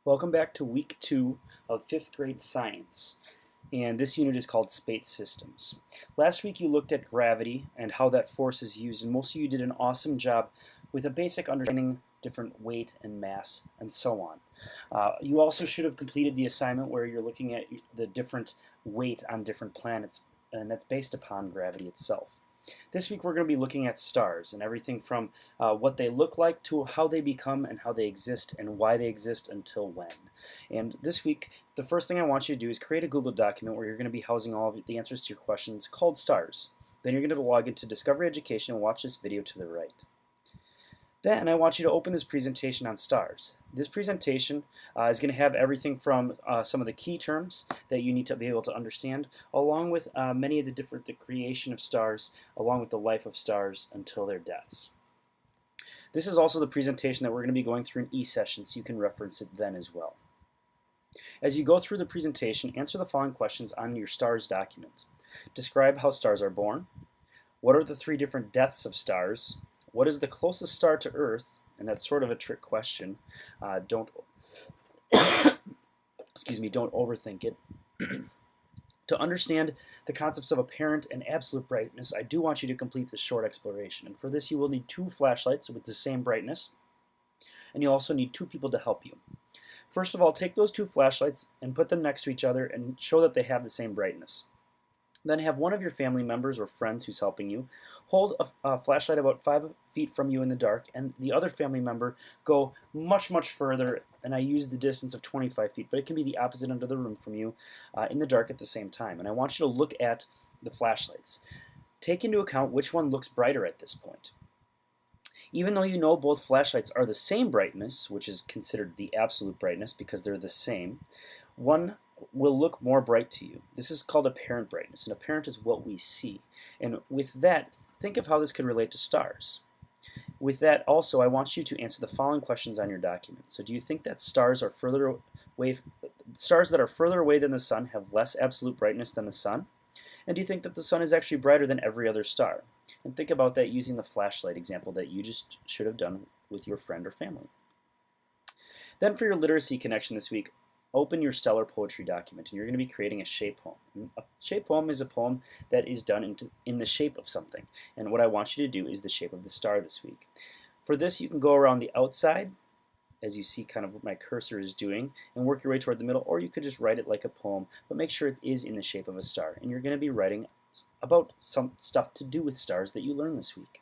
Welcome back to week 2 of 5th grade science, and this unit is called Space Systems. Last week you looked at gravity and how that force is used, and most of you did an awesome job with a basic understanding different weight and mass and so on. You also should have completed the assignment where you're looking at the different weight on different planets, and that's based upon gravity itself. This week we're going to be looking at stars and everything from what they look like to how they become and how they exist and why they exist until when. And this week, the first thing I want you to do is create a Google document where you're going to be housing all of the answers to your questions called stars. Then you're going to log into Discovery Education and watch this video to the right. Then I want you to open this presentation on stars. This presentation is going to have everything from some of the key terms that you need to be able to understand, along with many of the creation of stars, along with the life of stars until their deaths. This is also the presentation that we're going to be going through in eSession, so you can reference it then as well. As you go through the presentation, answer the following questions on your stars document. Describe how stars are born. What are the 3 different deaths of stars? What is the closest star to Earth? And that's sort of a trick question. Don't don't overthink it. To understand the concepts of apparent and absolute brightness, I do want you to complete this short exploration. And for this, you will need 2 flashlights with the same brightness, and you'll also need 2 people to help you. First of all, take those 2 flashlights and put them next to each other and show that they have the same brightness. Then have one of your family members or friends who's helping you hold a flashlight about 5 feet from you in the dark, and the other family member go much further, and I use the distance of 25 feet, but it can be the opposite end of the room from you in the dark at the same time. And I want you to look at the flashlights. Take into account which one looks brighter at this point. Even though you know both flashlights are the same brightness, which is considered the absolute brightness because they're the same, one will look more bright to you. This is called apparent brightness, and apparent is what we see. And with that, think of how this could relate to stars. With that also, I want you to answer the following questions on your document. So do you think that stars that are further away than the sun have less absolute brightness than the sun? And do you think that the sun is actually brighter than every other star? And think about that using the flashlight example that you just should have done with your friend or family. Then for your literacy connection this week, open your stellar poetry document, and you're going to be creating a shape poem. And a shape poem is a poem that is done in the shape of something. And what I want you to do is the shape of the star this week. For this, you can go around the outside, as you see kind of what my cursor is doing, and work your way toward the middle, or you could just write it like a poem, but make sure it is in the shape of a star. And you're going to be writing about some stuff to do with stars that you learn this week.